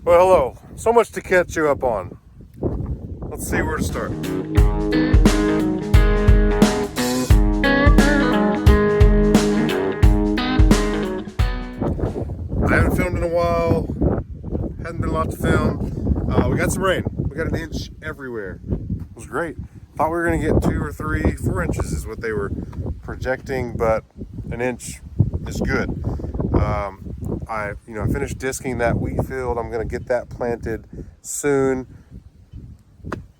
Well, hello. So much to catch you up on. Let's see where to start. I haven't filmed in a while. Hasn't been a lot to film. We got some rain. We got an inch everywhere. It was great. Thought we were going to get 2 or 3, 4 inches is what they were projecting, but an inch is good. I finished disking that wheat field. I'm going to get that planted soon.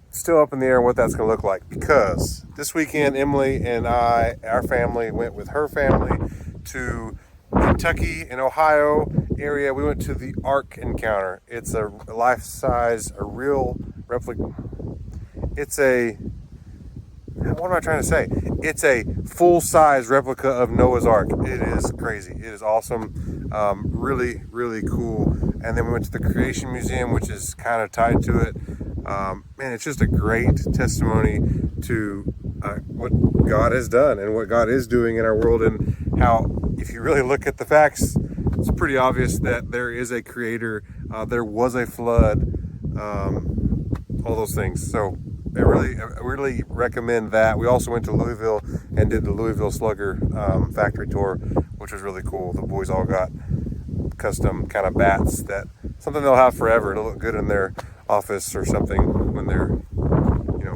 Still up in the air what that's going to look like, because this weekend Emily and our family went with her family to Kentucky and Ohio area. We went to the Ark Encounter. It's a life-size, a real replica. What am I trying to say? It's a full-size replica of Noah's Ark. It is crazy. It is awesome. Really, really cool. And then we went to the Creation Museum, which is kind of tied to it. Man, it's just a great testimony to what God has done and what God is doing in our world, and how, if you really look at the facts, it's pretty obvious that there is a creator. There was a flood, all those things. So I really recommend that. We also went to Louisville and did the Louisville Slugger factory tour, which was really cool. The boys all got custom kind of bats, that something they'll have forever. It'll look good in their office or something when they're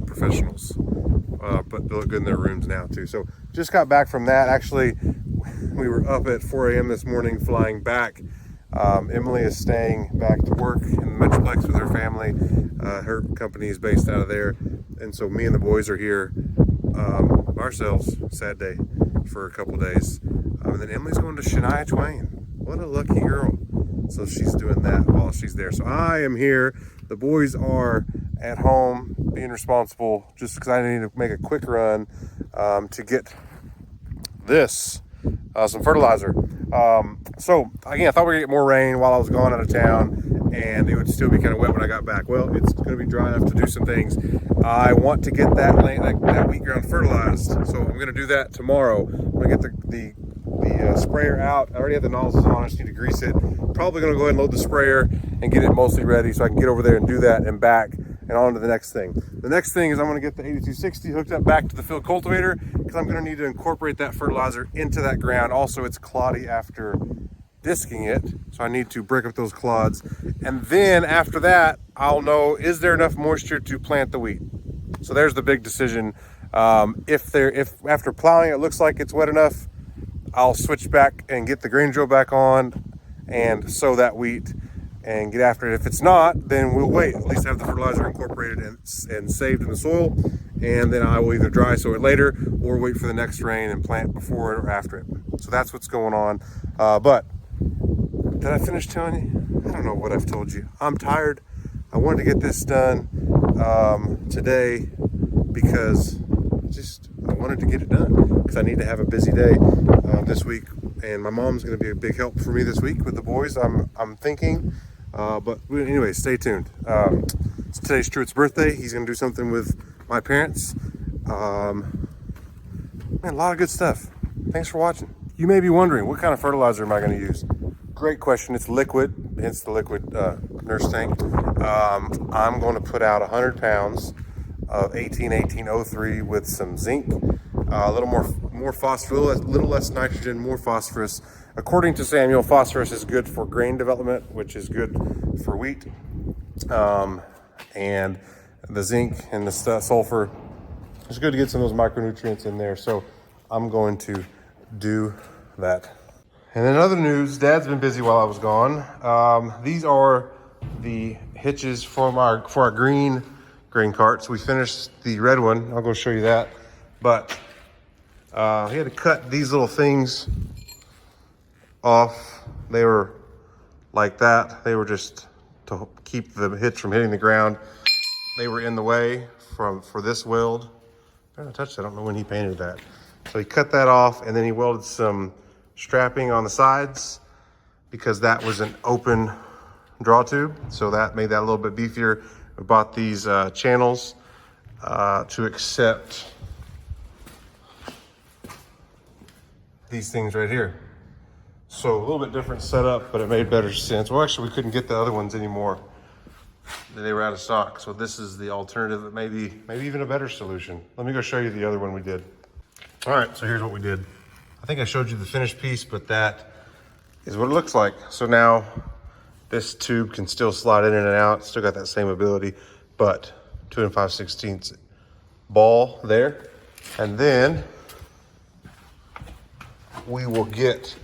professionals, but they'll look good in their rooms now too. So just got back from that. Actually, we were up at 4 a.m. this morning flying back. Emily is staying back to work in the Metroplex with her family. Her company is based out of there, and so me and the boys are here ourselves. Sad day for a couple days, and then Emily's going to Shania Twain. What a lucky girl. So she's doing that while she's there. So I am here. The boys are at home being responsible, just because I need to make a quick run to get this, some fertilizer. So again, I thought we were gonna get more rain while I was gone out of town, and it would still be kind of wet when I got back. Well, it's going to be dry enough to do some things. I want to get that wheat ground fertilized, so I'm going to do that tomorrow. I'm going to get the sprayer out. I already have the nozzles on. I just need to grease it. Probably going to go ahead and load the sprayer and get it mostly ready so I can get over there and do that and back and on to the next thing. The next thing is I'm going to get the 8260 hooked up back to the field cultivator, because I'm going to need to incorporate that fertilizer into that ground. Also, it's cloddy after disking it, so I need to break up those clods. And then after that, I'll know, is there enough moisture to plant the wheat? So there's the big decision. If after plowing it looks like it's wet enough, I'll switch back and get the grain drill back on and sow that wheat and get after it. If it's not, then we'll wait. At least have the fertilizer incorporated and saved in the soil, and then I will either dry sow it later or wait for the next rain and plant before it or after it. So that's what's going on. But did I finish telling you? I don't know what I've told you. I'm tired. I wanted to get this done today because I wanted to get it done, because I need to have a busy day this week, and my mom's going to be a big help for me this week with the boys. I'm thinking, but anyway, stay tuned. It's today's Truett's birthday. He's going to do something with my parents. Man, a lot of good stuff. Thanks for watching. You may be wondering, what kind of fertilizer am I going to use? Great question. It's liquid, hence the liquid nurse tank. I'm going to put out 100 pounds of 1803 with some zinc, a little more phosphorus, a little less nitrogen, more phosphorus. According to Samuel, phosphorus is good for grain development, which is good for wheat. And the zinc and the sulfur, it's good to get some of those micronutrients in there. So I'm going to do that. And in other news, Dad's been busy while I was gone. These are the hitches for our green grain carts. We finished the red one. I'll go show you that. But he had to cut these little things off. They were like that. They were just to keep the hitch from hitting the ground. They were in the way for this weld. I'm trying to touch that. I don't know when he painted that. So he cut that off, and then he welded some strapping on the sides, because that was an open draw tube. So that made that a little bit beefier. I bought these channels to accept these things right here. So a little bit different setup, but it made better sense. Well, actually, we couldn't get the other ones anymore. They were out of stock. So this is the alternative, maybe even a better solution. Let me go show you the other one we did. All right, so here's what we did. I think I showed you the finished piece, but that is what it looks like. So now this tube can still slide in and out. Still got that same ability, but 2 5/16 ball there. And then we will get,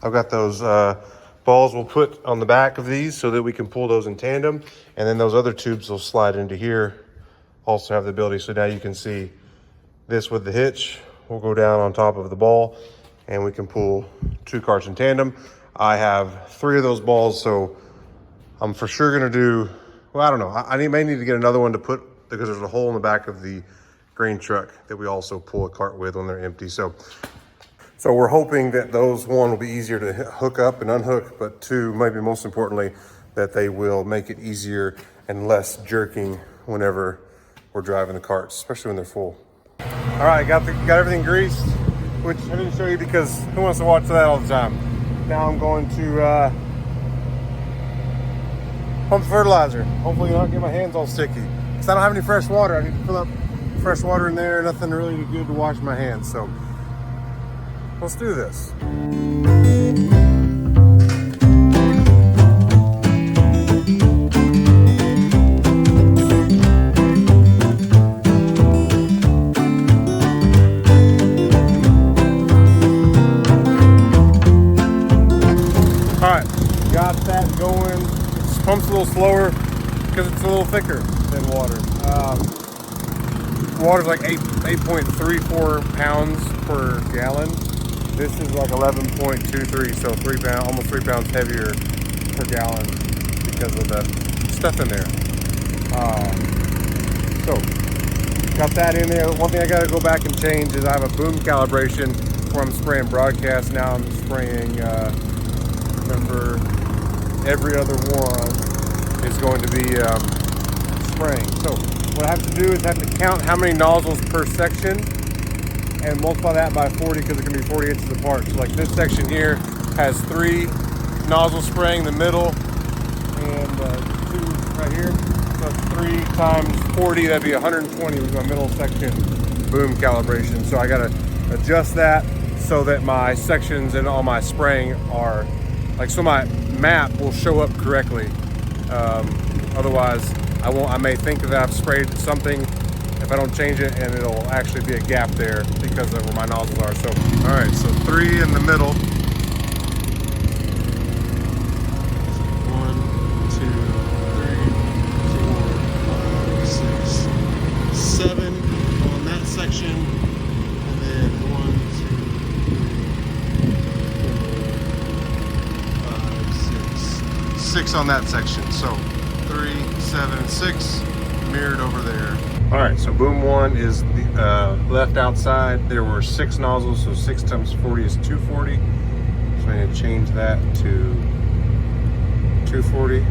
I've got those balls we'll put on the back of these so that we can pull those in tandem. And then those other tubes will slide into here, also have the ability. So now you can see this with the hitch will go down on top of the ball and we can pull 2 carts in tandem. I have 3 of those balls, so I'm for sure gonna do, well, I don't know. I may need to get another one to put, because there's a hole in the back of the grain truck that we also pull a cart with when they're empty. So we're hoping that those, 1, will be easier to hook up and unhook, but 2, maybe most importantly, that they will make it easier and less jerking whenever we're driving the carts, especially when they're full. All right, got everything greased, which I didn't show you because who wants to watch that all the time? Now I'm going to pump the fertilizer. Hopefully not get my hands all sticky. Because I don't have any fresh water. I need to fill up fresh water in there. Nothing really good to wash my hands. So let's do this. All right, got that going. It pumps a little slower because it's a little thicker than water. Water's like 8.34 pounds per gallon. This is like 11.23, so almost 3 pounds heavier per gallon because of the stuff in there. So got that in there. One thing I got to go back and change is I have a boom calibration where I'm spraying broadcast. Now I'm spraying, remember, every other one is going to be spraying. So what I have to do is I have to count how many nozzles per section and multiply that by 40 because it can be 40 inches apart. So like this section here has 3 nozzles spraying the middle and 2 right here. So 3 times 40, that'd be 120 with my middle section boom calibration. So I gotta adjust that so that my sections and all my spraying are like, so my map will show up correctly. Otherwise, I may think that I've sprayed something if I don't change it, and it'll actually be a gap there because of where my nozzles are. So, all right, so 3 in the middle. 1, 2, 3, 4, 5, 6, 7 on that section, and then 1, 2, 3, 4, 5, 6, 6 on that section. So 3, 7, 6 mirrored over there. All right, so boom 1 is the left outside. There were 6 nozzles, so 6 times 40 is 240. So I'm going to change that to 240.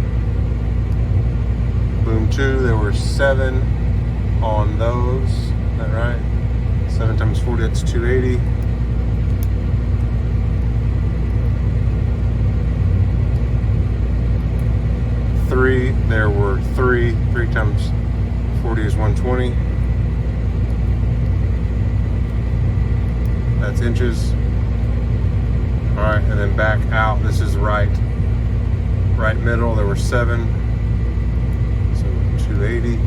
Boom 2, there were 7 on those. Is that right? 7 times 40, that's 280. There were 3 times 40 is 120. That's inches. All right, and then back out. This is right middle. There were 7, so 280.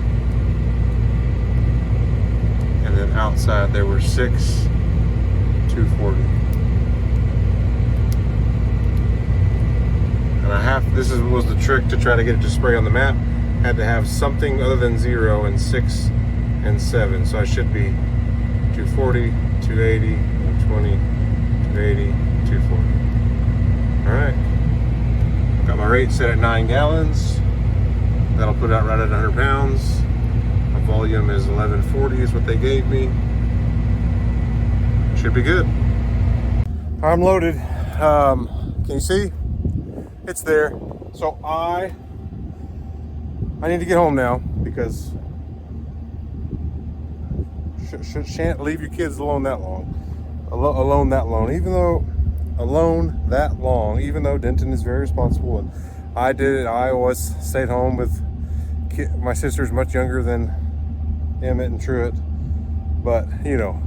And then outside there were 6, 240. And this was the trick to try to get it to spray on the map. Had to have something other than 0 and 6 and 7. So I should be 240, 280, 120, 280, 240. All right. Got my rate set at 9 gallons. That'll put out right at 100 pounds. My volume is 1140 is what they gave me. Should be good. I'm loaded. Can you see? It's there. So I need to get home now because shan't leave your kids alone that long. Even though alone that long, even though Denton is very responsible. And I did it. I always stayed home with my sister's much younger than Emmett and Truett. But, you know,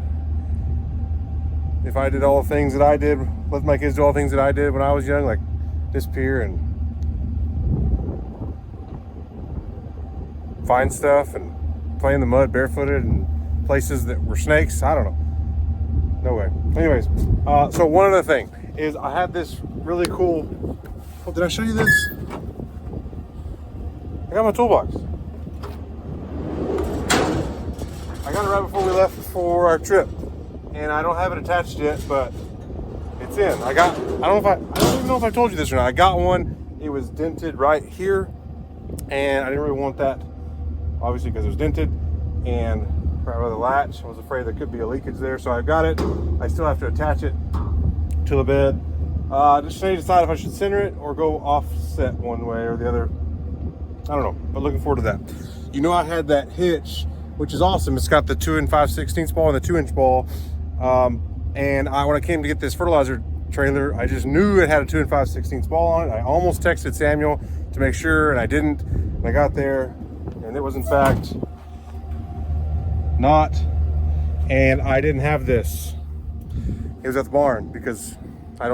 if I did all the things that I did, let my kids do all the things that I did when I was young, like disappear and find stuff and play in the mud barefooted and places that were snakes, I don't know. No way. Anyways, so one other thing is I had this really cool, oh, did I show you this? I got my toolbox. I got it right before we left for our trip, and I don't have it attached yet, but it's in. I don't even know if I told you this or not. I got one. It was dented right here, and I didn't really want that, obviously, because it was dented, and right by the latch, I was afraid there could be a leakage there, so I've got it. I still have to attach it to the bed. Just need to decide if I should center it or go offset one way or the other. I don't know, but looking forward to that. You know, I had that hitch, which is awesome. It's got the 2 5/16 ball and the 2-inch ball. And when I came to get this fertilizer trailer, I just knew it had a 2 5/16 ball on it. I almost texted Samuel to make sure, and I didn't. And I got there, and it was in fact not. And I didn't have this. It was at the barn because I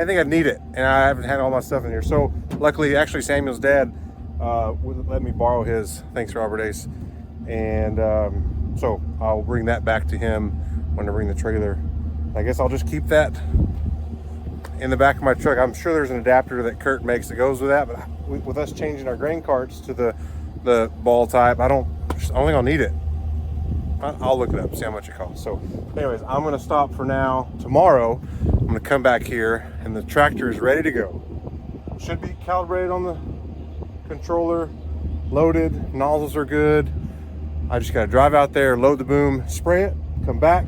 think I'd need it, and I haven't had all my stuff in here. So luckily, actually, Samuel's dad let me borrow his. Thanks, Robert Ace. And so I'll bring that back to him when I bring the trailer. I guess I'll just keep that in the back of my truck. I'm sure there's an adapter that Kurt makes that goes with that, but with us changing our grain carts to the ball type, I don't think I'll need it. I'll look it up, see how much it costs. So anyways, I'm gonna stop for now. Tomorrow, I'm gonna come back here and the tractor is ready to go. Should be calibrated on the controller, loaded, nozzles are good. I just gotta drive out there, load the boom, spray it, come back.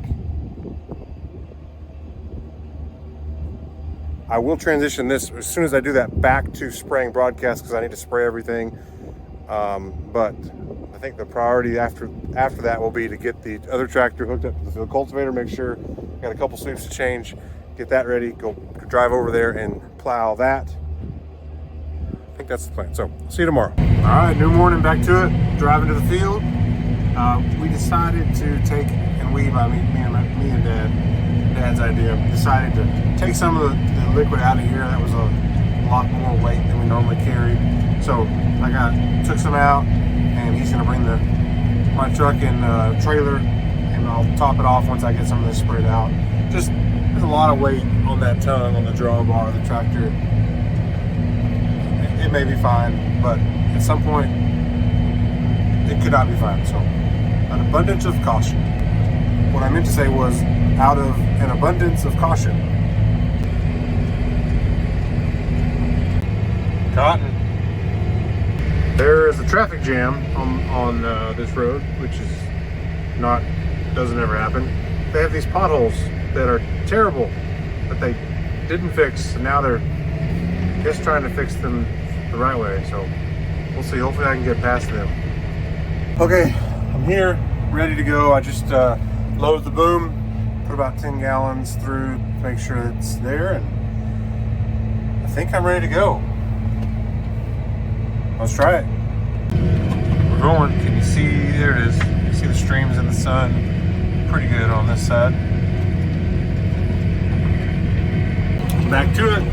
I will transition this as soon as I do that back to spraying broadcast because I need to spray everything. But I think the priority after that will be to get the other tractor hooked up to the cultivator, make sure I got a couple sweeps to change, get that ready, go drive over there and plow that. I think that's the plan. So see you tomorrow. All right, new morning, back to it, driving to the field. We decided to take, and me and Dad's idea, decided to take some of the liquid out of here. That was a lot more weight than we normally carry. So I took some out, and he's gonna bring my truck and trailer, and I'll top it off once I get some of this sprayed out. Just, there's a lot of weight on that tongue on the drawbar of the tractor. It may be fine, but at some point, it could not be fine. So, an abundance of caution. What I meant to say was, out of an abundance of caution. Cotton. There is a traffic jam on this road, which doesn't ever happen. They have these potholes that are terrible, that they didn't fix, and now they're just trying to fix them the right way. So we'll see. Hopefully I can get past them. Okay, I'm here, ready to go. I just loaded the boom, put about 10 gallons through to make sure it's there, and I think I'm ready to go. Let's try it. We're going. Can you see? There it is. You see the streams in the sun. Pretty good on this side. Back to it.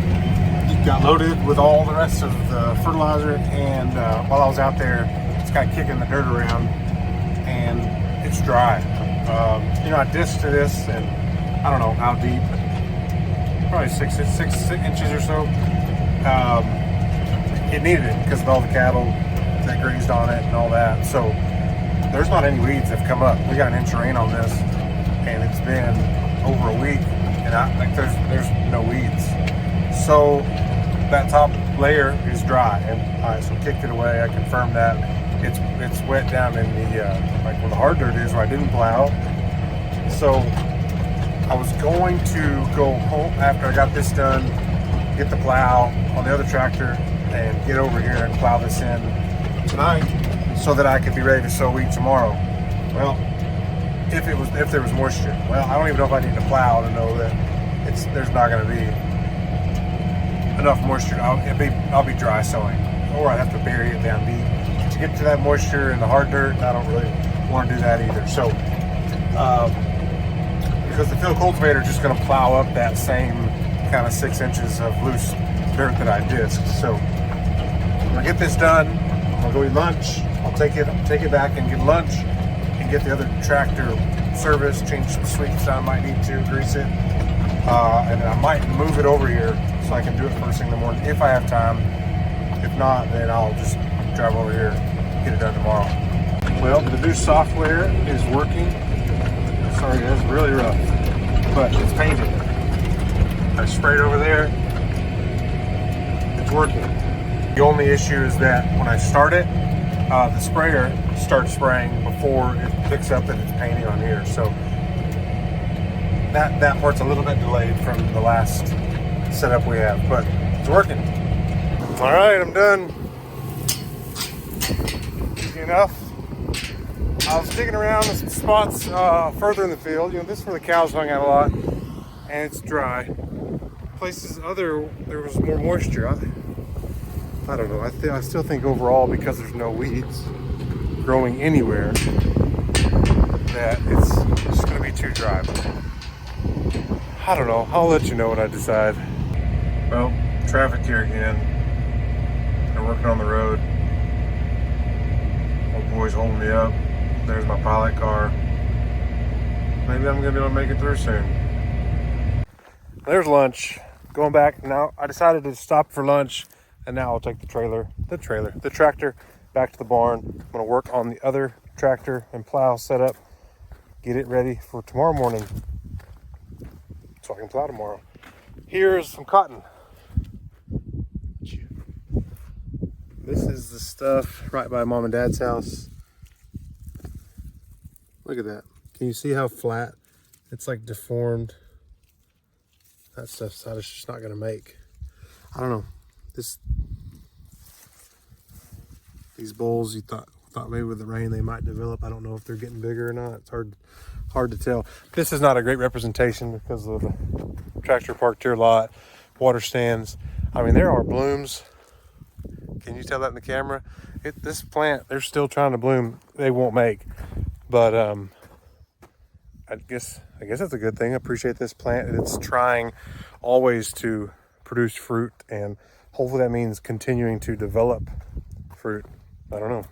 Got loaded with all the rest of the fertilizer, and while I was out there, it's kind of kicking the dirt around, and it's dry. I disced to this, and I don't know how deep, probably six inches or so. It needed it because of all the cattle that grazed on it and all that. So there's not any weeds that have come up. We got an inch of rain on this, and it's been over a week, and there's no weeds. So that top layer is dry, and so kicked it away. I confirmed that it's wet down in the like where the hard dirt is, where I didn't plow. So I was going to go home after I got this done, get the plow on the other tractor, and get over here and plow this in tonight so that I could be ready to sow wheat tomorrow. Well, if there was moisture. Well, I don't even know if I need to plow to know that there's not going to be enough moisture. I'll be dry sowing, or I'd have to bury it down deep to get to that moisture in the hard dirt. I don't really want to do that either. So because the field cultivator is just going to plow up that same kind of 6 inches of loose dirt that I disced. So I'm gonna get this done. I'm gonna go eat lunch. I'll take it back and get lunch and get the other tractor serviced, change some sweeps I might need to, grease it, and then I might move it over here so I can do it first thing in the morning if I have time. If not, then I'll just drive over here, get it done tomorrow. Well, the new software is working. Sorry guys, really rough, but it's painted. I sprayed over there, it's working. The only issue is that when I start it, the sprayer starts spraying before it picks up that it's painting on here. So that part's a little bit delayed from the last setup we have, but it's working. All right, I'm done. Easy enough. I was digging around in some spots further in the field. You know, this is where the cows hung out a lot, and it's dry. Places there was more moisture. I don't know. I still think overall, because there's no weeds growing anywhere, that it's just going to be too dry. But I don't know. I'll let you know what I decide. Well, traffic here again. They're working on the road. Old boy's holding me up. There's my pilot car. Maybe I'm gonna be able to make it through soon. There's lunch. Going back now. I decided to stop for lunch, and now I'll take the tractor back to the barn. I'm gonna work on the other tractor and plow setup, get it ready for tomorrow morning so I can plow tomorrow. Here's some cotton. This is the stuff right by Mom and Dad's house. Look at that. Can you see how flat? It's like deformed. That stuff's just not gonna make. I don't know. These bowls, you thought maybe with the rain they might develop. I don't know if they're getting bigger or not. It's hard to tell. This is not a great representation because of the tractor parked here a lot, water stands. I mean, there are blooms. Can you tell that in the camera? This plant, they're still trying to bloom. They won't make. But I guess that's a good thing. I appreciate this plant. It's trying always to produce fruit, and hopefully that means continuing to develop fruit. I don't know.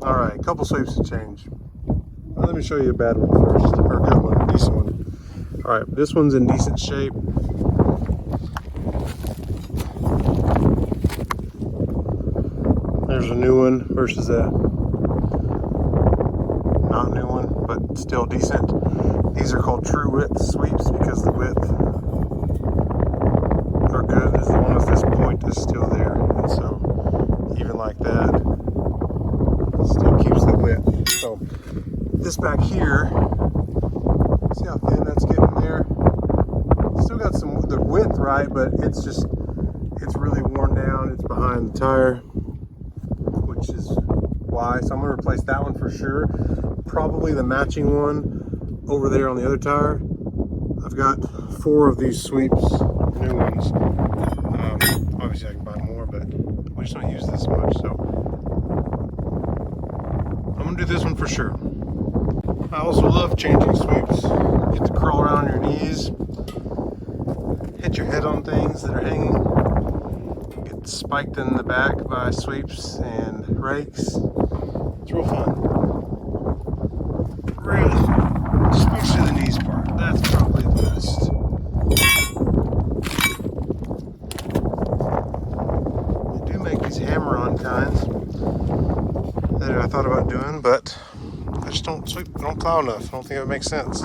All right, a couple sweeps to change. Well, let me show you a bad one first, or a good one, a decent one. All right, this one's in decent shape. There's a new one versus a not new one, but still decent. These are called true width sweeps because the width are good as long as this point is still there. And so even like that, still keeps the width. So this back here, see how thin that's getting there? Still got the width right, but it's really worn down. It's behind the tire, which is why. So I'm gonna replace that one for sure. Probably the matching one over there on the other tire. I've got 4 of these sweeps, new ones. Obviously I can buy more, but we just don't use this much, so I'm gonna do this one for sure. I also love changing sweeps. You get to crawl around on your knees, hit your head on things that are hanging, get spiked in the back by sweeps and rakes. It's real fun. Really fun. Especially the knees part. That's probably the best. kinds that I thought about doing, but I just don't sweep, I don't plow enough. I don't think it makes sense.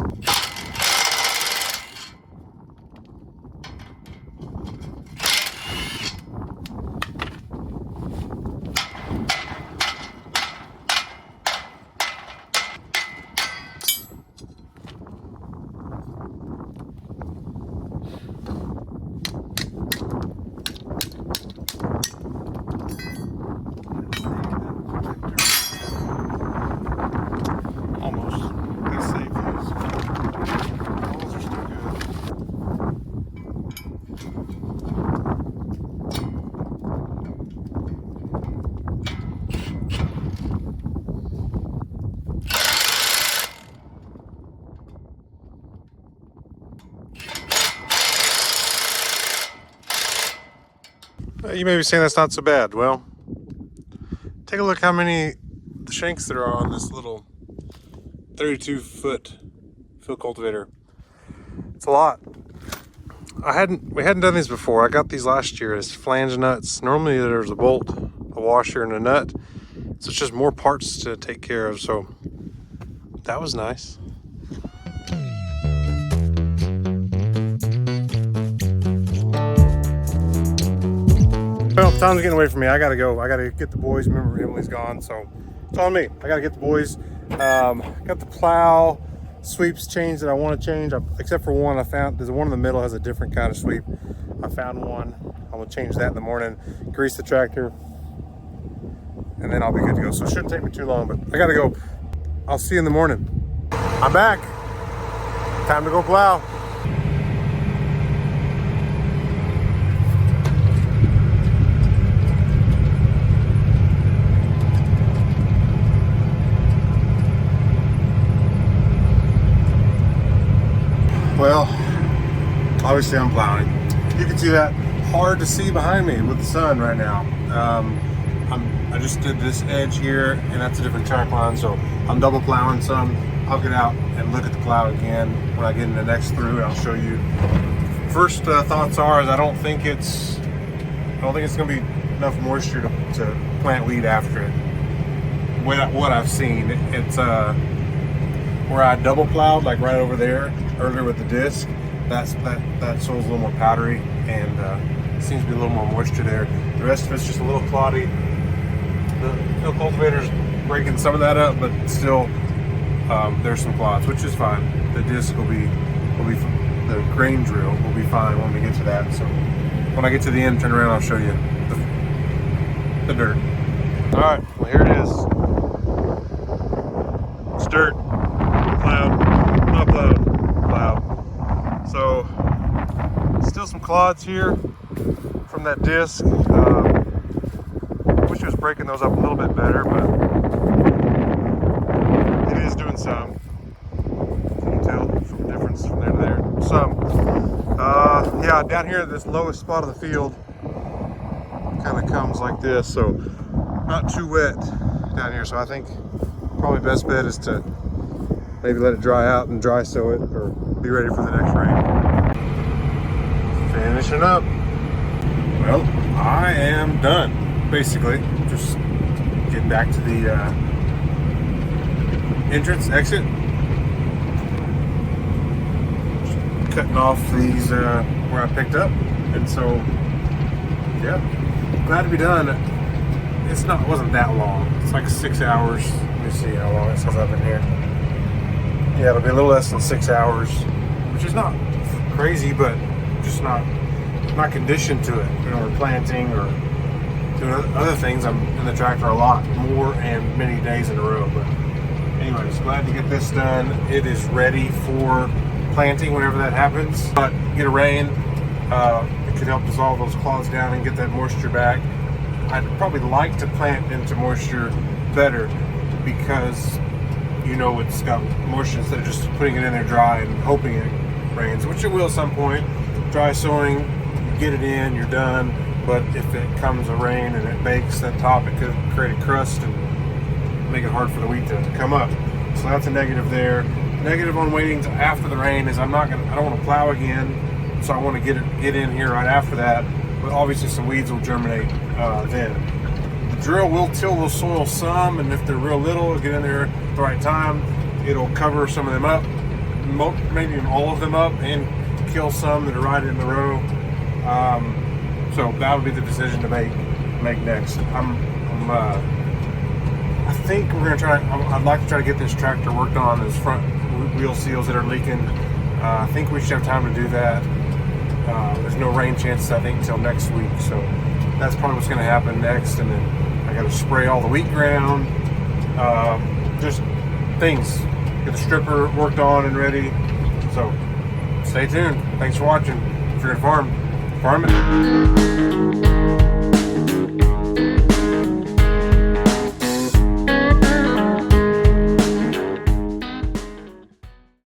You may be saying that's not so bad. Well, take a look how many the shanks there are on this little 32-foot field cultivator. It's a lot. We hadn't done these before. I got these last year as flange nuts. Normally there's a bolt, a washer, and a nut. So it's just more parts to take care of. So that was nice. Well, time's getting away from me. I gotta go. I gotta get the boys. Remember, Emily's gone, so it's on me. I gotta get the boys. Got the plow sweeps changed that I want to change, except for one. I found there's one in the middle has a different kind of sweep. I found one. I'm gonna change that in the morning. Grease the tractor, and then I'll be good to go. So it shouldn't take me too long. But I gotta go. I'll see you in the morning. I'm back. Time to go plow. Well, obviously I'm plowing. You can see that hard to see behind me with the sun right now. I just did this edge here, and that's a different track line, so I'm double plowing some. I'll get out and look at the plow again when I get in the next through, and I'll show you. First thoughts are is I don't think it's going to be enough moisture to plant weed after it. What I've seen, it's where I double plowed, like right over there earlier with the disc. That soil's a little more powdery, and seems to be a little more moisture there. The rest of it's just a little cloddy. The cultivator's breaking some of that up, but still there's some clods, which is fine. The disc will be the grain drill will be fine when we get to that. So when I get to the end, turn around, I'll show you the dirt. All right, well here it is. It's dirt, plowed, not plowed. So still some clods here from that disc. Wish it was breaking those up a little bit better, but it is doing some. You can tell from the difference from there to there. Some. Yeah, down here at this lowest spot of the field, kind of comes like this, so not too wet down here. So I think probably best bet is to maybe let it dry out and dry sow it, or be ready for the next rain. Finishing up. Well, I am done, basically. Just getting back to the exit. Just cutting off these where I picked up, and so yeah, glad to be done. It wasn't that long. It's like 6 hours. Let me see how long it says I've been here. Yeah, it'll be a little less than 6 hours, which is not crazy, but just not conditioned to it. You know, we're planting or doing other things. I'm in the tractor a lot more and many days in a row. But anyways, glad to get this done. It is ready for planting whenever that happens. But get a rain, it could help dissolve those clods down and get that moisture back. I'd probably like to plant into moisture better, because you know it's got moisture instead of just putting it in there dry and hoping it rains, which it will at some point. Dry sowing, you get it in, you're done. But if it comes a rain and it bakes that top, it could create a crust and make it hard for the wheat to come up. So that's a negative there. Negative on waiting till after the rain is I don't want to plow again, so I want to get in here right after that. But obviously some weeds will germinate then. drill will till the soil some, and if they're real little, it'll get in there at the right time. It'll cover some of them up, maybe even all of them up, and kill some that are right in the row. So that would be the decision to make next. I think we're gonna try. I'd like to try to get this tractor worked on as front wheel seals that are leaking. I think we should have time to do that. There's no rain chances, I think, until next week. So that's probably what's going to happen next. And then I got to spray all the wheat ground. Just things. Get the stripper worked on and ready. So stay tuned. Thanks for watching. If you're gonna farm it.